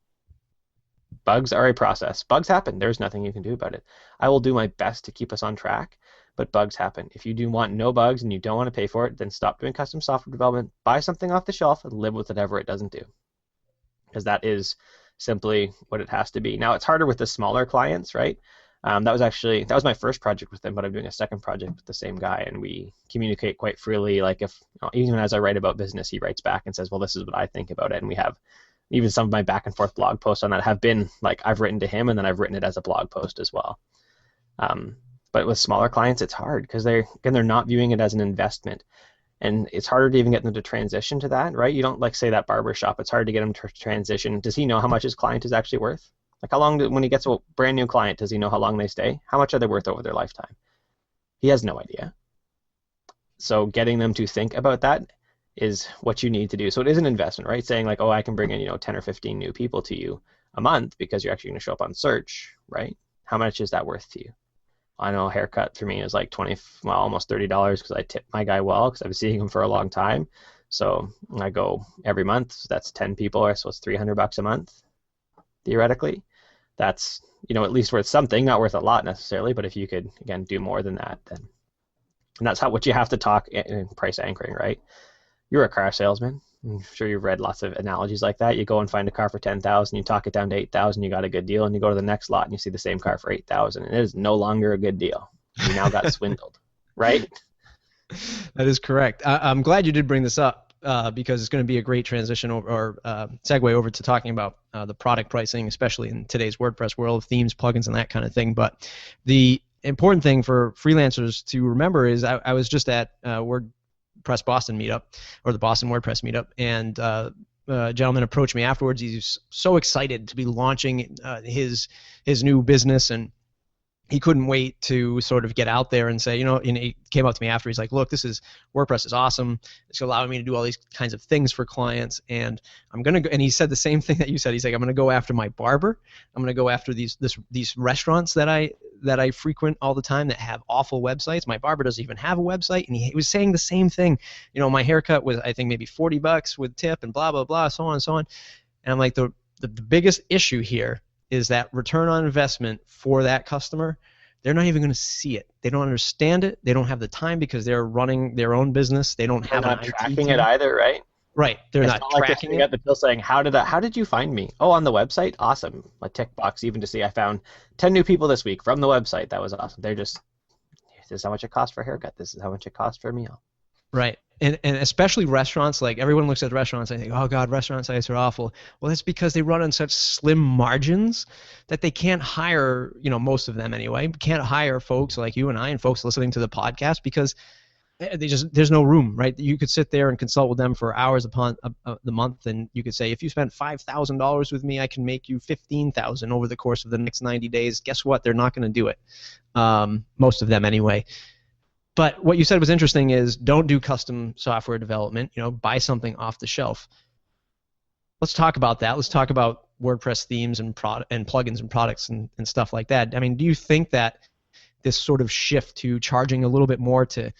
Bugs are a process. Bugs happen. There's nothing you can do about it. I will do my best to keep us on track, but bugs happen. If you do want no bugs and you don't want to pay for it, then stop doing custom software development, buy something off the shelf, and live with whatever it doesn't do. Because that is simply what it has to be. Now, it's harder with the smaller clients, right? That was my first project with them, but I'm doing a second project with the same guy, and we communicate quite freely. Like, if even as I write about business, he writes back and says, well, this is what I think about it. And we have even some of my back and forth blog posts on that have been like, I've written to him and then I've written it as a blog post as well. But with smaller clients, it's hard because they're not viewing it as an investment. And it's harder to even get them to transition to that, right? You don't say that barber shop. It's hard to get him to transition. Does he know how much his client is actually worth? Like, how long, when he gets a brand new client, does he know how long they stay? How much are they worth over their lifetime? He has no idea. So getting them to think about that is what you need to do. So it is an investment, right? Saying like, oh, I can bring in 10 or 15 new people to you a month because you're actually going to show up on search, right? How much is that worth to you? I know a haircut for me is like almost $30 because I tip my guy well because I've been seeing him for a long time. So I go every month. So that's 10 people, so it's $300 a month, theoretically. That's at least worth something, not worth a lot necessarily, but if you could again do more than that, then, and that's what you have to talk in price anchoring, right? You're a car salesman. I'm sure you've read lots of analogies like that. You go and find a car for $10,000, you talk it down to $8,000, you got a good deal, and you go to the next lot and you see the same car for $8,000, and it is no longer a good deal. You now got swindled, right? That is correct. I'm glad you did bring this up because it's going to be a great transition or segue over to talking about the product pricing, especially in today's WordPress world, themes, plugins, and that kind of thing. But the important thing for freelancers to remember is I was just at WordPress Boston meetup, or the Boston WordPress meetup, and a gentleman approached me afterwards. He's so excited to be launching his new business, and he couldn't wait to sort of get out there and say, and he came up to me after. He's like, look, WordPress is awesome. It's allowing me to do all these kinds of things for clients. And I'm going to go, and he said the same thing that you said. He's like, I'm going to go after my barber. I'm going to go after these restaurants that I frequent all the time that have awful websites. My barber doesn't even have a website. And he was saying the same thing. My haircut was, I think, maybe $40 with tip and blah, blah, blah, so on and so on. And I'm like, the biggest issue here is that return on investment for that customer. They're not even going to see it. They don't understand it. They don't have the time because they're running their own business. They don't have not tracking it either, right? Right. They're not tracking it. You got the bill saying, how did you find me? Oh, on the website? Awesome. A tick box even to see I found 10 new people this week from the website. That was awesome. They're just, this is how much it costs for a haircut. This is how much it costs for a meal. Right. And especially restaurants, like everyone looks at restaurants and they think, oh God, restaurant sites are awful. Well, that's because they run on such slim margins that they can't hire, most of them anyway, can't hire folks like you and I and folks listening to the podcast because there's no room, right? You could sit there and consult with them for hours upon the month, and you could say, if you spend $5,000 with me, I can make you $15,000 over the course of the next 90 days. Guess what? They're not going to do it. Most of them anyway. But what you said was interesting is don't do custom software development, buy something off the shelf. Let's talk about that. Let's talk about WordPress themes and plugins and products and stuff like that. I mean, do you think that this sort of shift to charging a little bit more to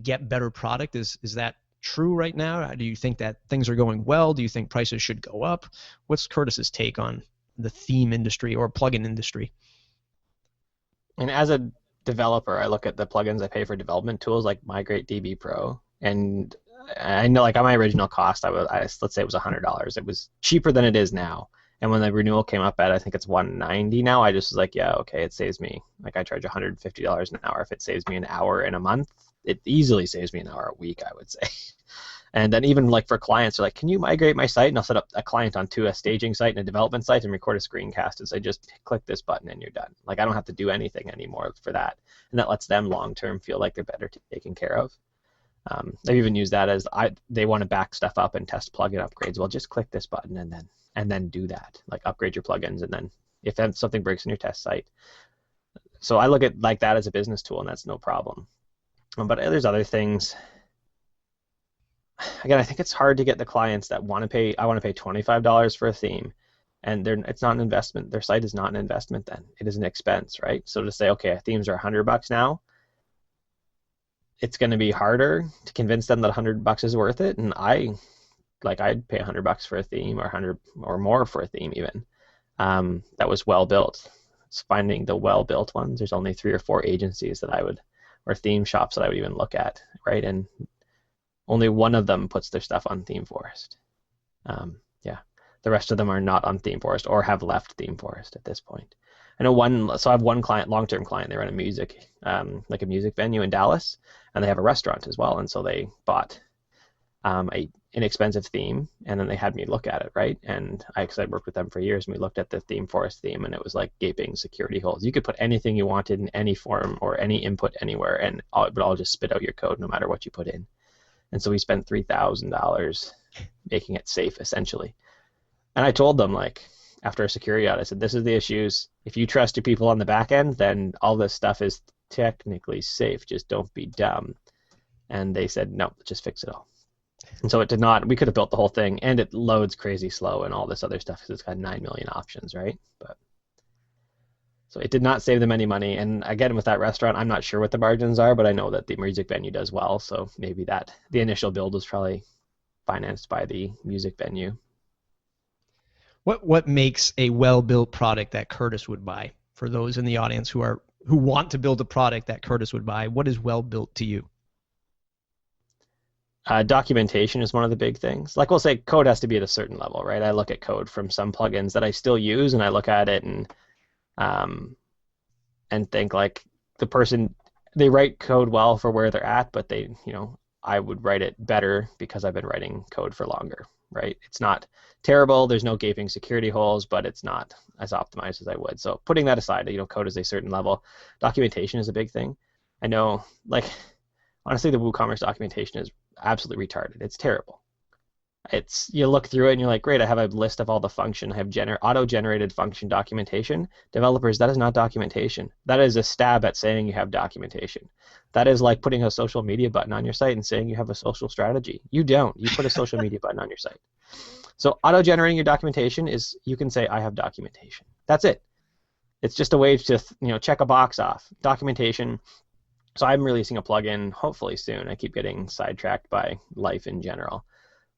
get better product, is that true right now? Do you think that things are going well? Do you think prices should go up? What's Curtis's take on the theme industry or plugin industry? And as a developer, I look at the plugins I pay for development tools like Migrate DB Pro, and I know like on my original cost, let's say it was $100. It was cheaper than it is now. And when the renewal came up at, I think it's $190 now, I just was like, yeah, okay, it saves me. Like I charge $150 an hour. If it saves me an hour in a month, it easily saves me an hour a week, I would say. And then even like for clients, they're like, can you migrate my site? And I'll set up a client onto a staging site and a development site and record a screencast and say, just click this button and you're done. Like I don't have to do anything anymore for that. And that lets them long-term feel like they're better taken care of. I've even used that as they want to back stuff up and test plugin upgrades. Well, just click this button and then do that. Like upgrade your plugins, and then if something breaks in your test site. So I look at like that as a business tool, and that's no problem. But there's other things. Again, I think it's hard to get the clients that want to pay. I want to pay $25 for a theme, and it's not an investment. Their site is not an investment. Then it is an expense, right? So to say, okay, themes are $100 now, it's going to be harder to convince them that $100 is worth it. And I'd pay $100 for a theme, or $100 or more for a theme even. That was well built. It's finding the well built ones. There's only 3 or 4 agencies or theme shops that I would even look at, right? And only one of them puts their stuff on ThemeForest. The rest of them are not on ThemeForest or have left ThemeForest at this point. I know so I have one client, long-term client. They run a music venue in Dallas, and they have a restaurant as well. And so they bought a inexpensive theme, and then they had me look at it, right? And because I'd worked with them for years, and we looked at the ThemeForest theme, and it was like gaping security holes. You could put anything you wanted in any form or any input anywhere, and it would all just spit out your code no matter what you put in. And so we spent $3,000 making it safe, essentially. And I told them, like, after a security audit, I said, this is the issues. If you trust your people on the back end, then all this stuff is technically safe. Just don't be dumb. And they said, no, just fix it all. And so it did not. We could have built the whole thing, and it loads crazy slow and all this other stuff because it's got 9 million options, right? So it did not save them any money. And again, with that restaurant, I'm not sure what the margins are, but I know that the music venue does well. So maybe the initial build was probably financed by the music venue. What makes a well-built product that Curtis would buy? For those in the audience who want to build a product that Curtis would buy, what is well-built to you? Documentation is one of the big things. Like we'll say code has to be at a certain level, right? I look at code from some plugins that I still use, and I look at it and think like the person, they write code well for where they're at, but I would write it better because I've been writing code for longer, right? It's not terrible. There's no gaping security holes, but it's not as optimized as I would. So putting that aside, code is a certain level. Documentation is a big thing. I know, like, honestly, the WooCommerce documentation is absolutely retarded. It's terrible. You look through it and you're like, great, I have a list of all the function. I have auto-generated function documentation. Developers, that is not documentation. That is a stab at saying you have documentation. That is like putting a social media button on your site and saying you have a social strategy. You don't. You put a social media button on your site. So auto-generating your documentation is, you can say, I have documentation. That's it. It's just a way to check a box off. Documentation. So I'm releasing a plugin hopefully soon. I keep getting sidetracked by life in general.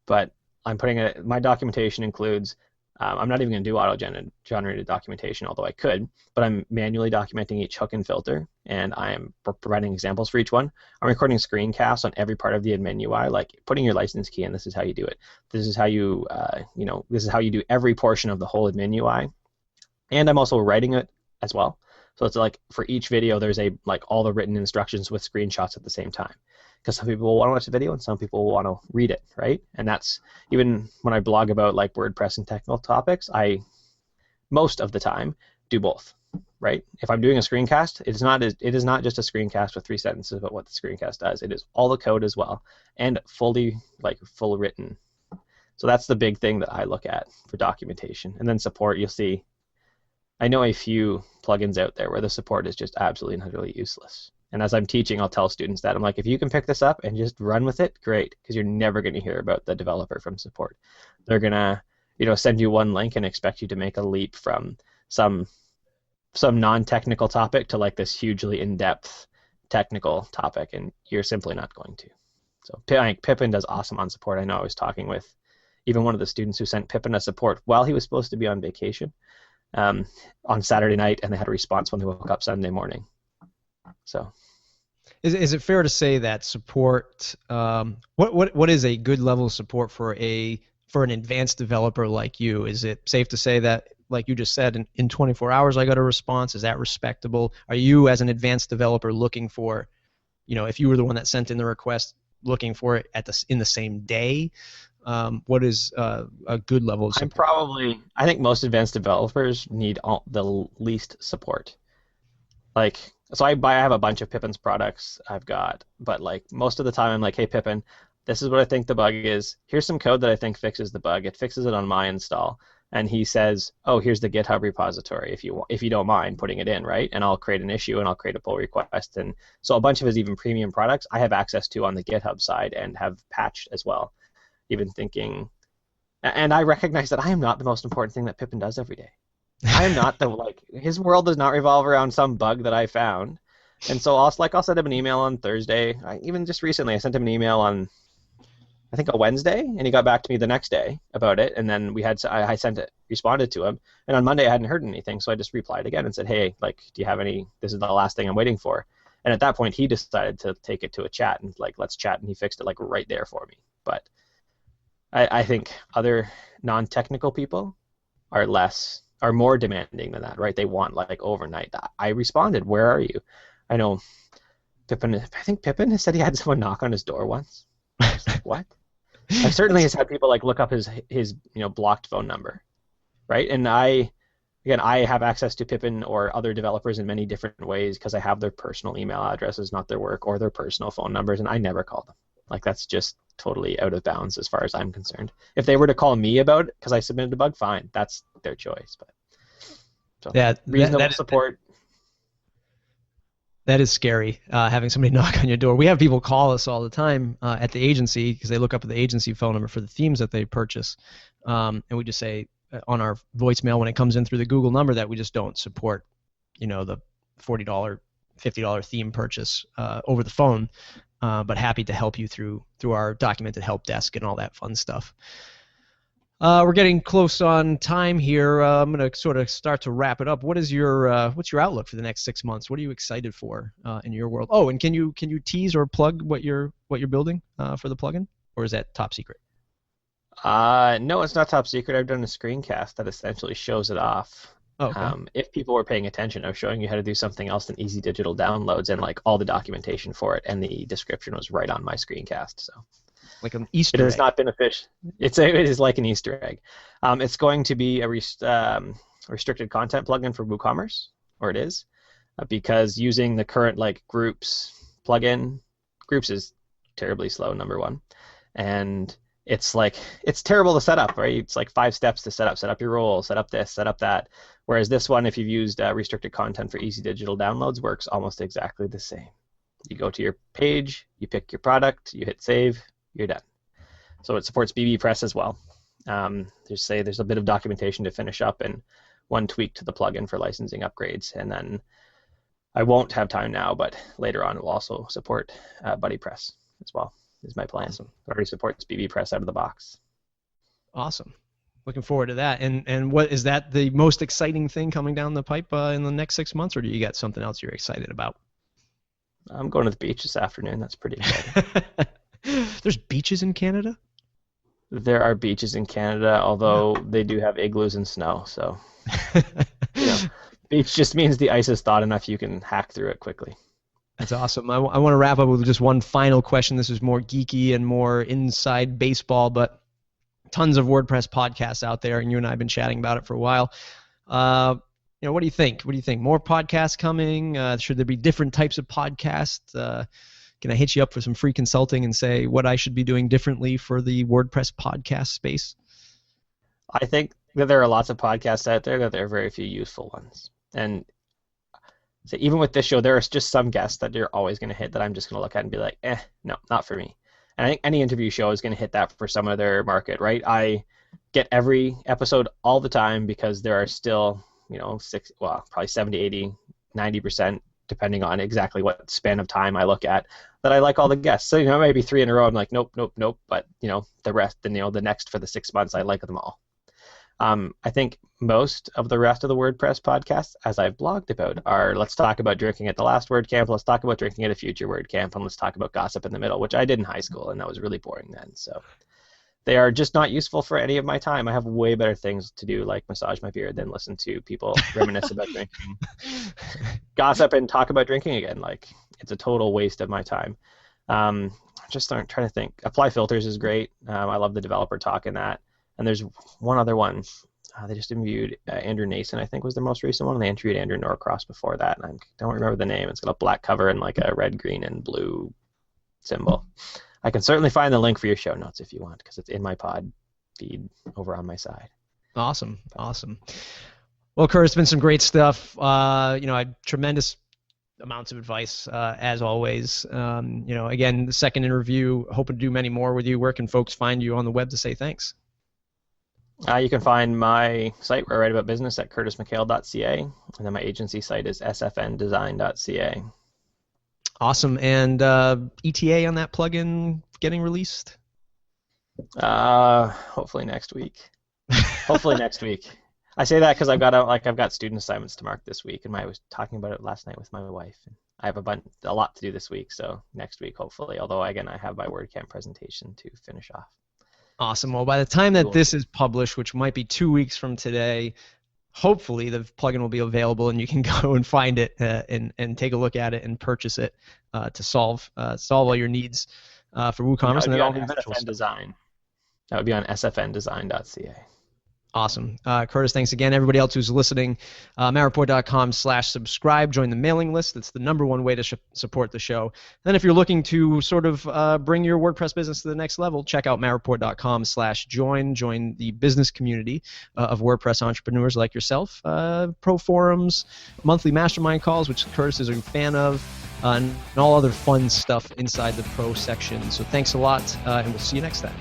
But I'm my documentation includes, I'm not even going to do auto-generated documentation, although I could, but I'm manually documenting each hook and filter, and I am providing examples for each one. I'm recording screencasts on every part of the admin UI, like putting your license key in, this is how you do it. This is how you, this is how you do every portion of the whole admin UI. And I'm also writing it as well. So it's like for each video, there's all the written instructions with screenshots at the same time. Because some people will want to watch the video and some people will want to read it, right? And that's, even when I blog about like WordPress and technical topics, I most of the time do both, right? If I'm doing a screencast, it is not just a screencast with 3 sentences about what the screencast does. It is all the code as well, and full written. So that's the big thing that I look at for documentation. And then support, you'll see, I know a few plugins out there where the support is just absolutely and utterly useless. And as I'm teaching, I'll tell students that. I'm like, if you can pick this up and just run with it, great, because you're never going to hear about the developer from support. They're going to, send you one link and expect you to make a leap from some non-technical topic to like this hugely in-depth technical topic, and you're simply not going to. So I think Pippin does awesome on support. I know I was talking with even one of the students who sent Pippin a support while he was supposed to be on vacation on Saturday night, and they had a response when they woke up Sunday morning. So, is it fair to say that support? What is a good level of support for an advanced developer like you? Is it safe to say that, like you just said, in 24 hours I got a response? Is that respectable? Are you, as an advanced developer, looking for, if you were the one that sent in the request, looking for it in the same day? What is a good level of support? I think most advanced developers need the least support. So I have a bunch of Pippin's products but like most of the time I'm like, hey Pippin, this is what I think the bug is. Here's some code that I think fixes the bug. It fixes it on my install. And he says, oh, here's the GitHub repository if you don't mind putting it in, right? And I'll create an issue and I'll create a pull request. And so a bunch of his even premium products I have access to on the GitHub side and have patched as well. Even thinking, and I recognize that I am not the most important thing that Pippin does every day. I am not his world does not revolve around some bug that I found. And so I'll send him an email on Thursday. Even just recently I sent him an email on, I think, a Wednesday, and he got back to me the next day about it, and then I responded to him, and on Monday I hadn't heard anything, so I just replied again and said, hey, do you have any, this is the last thing I'm waiting for. And at that point he decided to take it to a chat and let's chat, and he fixed it right there for me. But I think other non-technical people are more demanding than that, right? They want overnight. I responded, where are you? I know Pippin has said he had someone knock on his door once. I was like, what? I certainly has had people look up his blocked phone number, right? And I have access to Pippin or other developers in many different ways because I have their personal email addresses, not their work, or their personal phone numbers, and I never call them. That's just totally out of bounds as far as I'm concerned. If they were to call me about it because I submitted a bug, fine, that's their choice. But so yeah, reasonable support. That is scary, having somebody knock on your door. We have people call us all the time at the agency because they look up at the agency phone number for the themes that they purchase, and we just say on our voicemail when it comes in through the Google number that we just don't support, the $40, $50 theme purchase over the phone, but happy to help you through our documented help desk and all that fun stuff. We're getting close on time here. I'm going to sort of start to wrap it up. What's your outlook for the next 6 months? What are you excited for in your world? Oh, and can you tease or plug what you're building for the plugin, or is that top secret? No, it's not top secret. I've done a screencast that essentially shows it off. Oh, okay. If people were paying attention, I was showing you how to do something else than easy digital downloads and all the documentation for it, and the description was right on my screencast. So. Like an Easter egg. It has not been official. It is like an Easter egg. It's going to be a restricted content plugin for WooCommerce, or it is, because using the current Groups plugin, Groups is terribly slow, number one, and it's terrible to set up, right? It's like 5 steps to set up your role, set up this, set up that. Whereas this one, if you've used restricted content for easy digital downloads, works almost exactly the same. You go to your page, you pick your product, you hit save, you're done. So it supports bbPress as well. There's a bit of documentation to finish up and one tweak to the plugin for licensing upgrades. And then I won't have time now, but later on it will also support BuddyPress as well, is my plan. Awesome. It already supports bbPress out of the box. Awesome. Looking forward to that. And what is that the most exciting thing coming down the pipe in the next 6 months, or do you got something else you're excited about? I'm going to the beach this afternoon. That's pretty exciting. There's beaches in Canada? There are beaches in Canada, although they do have igloos and snow. So, beach just means the ice is thawed enough you can hack through it quickly. That's awesome. I want to wrap up with just one final question. This is more geeky and more inside baseball, but tons of WordPress podcasts out there, and you and I have been chatting about it for a while. What do you think? What do you think? More podcasts coming? Should there be different types of podcasts? Can I hit you up for some free consulting and say what I should be doing differently for the WordPress podcast space? I think that there are lots of podcasts out there, that there are very few useful ones. And so even with this show, there are just some guests that you're always going to hit that I'm just going to look at and be like, no, not for me. And I think any interview show is going to hit that for some of their market, right? I get every episode all the time because there are still, probably 70, 80, 90%, depending on exactly what span of time I look at, that I like all the guests. So, maybe 3 in a row, I'm like, nope. But, the rest, the next for the 6 months, I like them all. I think most of the rest of the WordPress podcasts, as I've blogged about, are let's talk about drinking at the last WordCamp, let's talk about drinking at a future WordCamp, and let's talk about gossip in the middle, which I did in high school, and that was really boring then. So they are just not useful for any of my time. I have way better things to do, like massage my beard, than listen to people reminisce about drinking, gossip, and talk about drinking again. Like, it's a total waste of my time. Just trying to think. Apply Filters is great. I love the developer talk in that. And there's one other one. They just interviewed Andrew Nason, I think, was the most recent one. And they interviewed Andrew Norcross before that. And I don't remember the name. It's got a black cover and like a red, green, and blue symbol. I can certainly find the link for your show notes if you want, because it's in my pod feed over on my side. Awesome. Well, Curtis, it's been some great stuff. I had tremendous amounts of advice, as always. Again, the second interview, hoping to do many more with you. Where can folks find you on the web to say thanks? You can find my site where I write about business at curtismchale.ca, and then my agency site is sfndesign.ca. Awesome. And ETA on that plugin getting released? Hopefully next week. I say that because I've got student assignments to mark this week, and I was talking about it last night with my wife. And I have a lot to do this week, so next week hopefully. Although again, I have my WordCamp presentation to finish off. Awesome. Well, by the time that this is published, which might be 2 weeks from today, hopefully the plugin will be available and you can go and find it and take a look at it and purchase it to solve all your needs for WooCommerce. And then all the SFN design. That would be on sfndesign.ca. Awesome. Curtis, thanks again. Everybody else who's listening, mattreport.com/subscribe. Join the mailing list. That's the #1 way to support the show. Then if you're looking to sort of bring your WordPress business to the next level, check out mattreport.com/join. Join the business community of WordPress entrepreneurs like yourself. Pro forums, monthly mastermind calls, which Curtis is a fan of, and all other fun stuff inside the pro section. So thanks a lot, and we'll see you next time.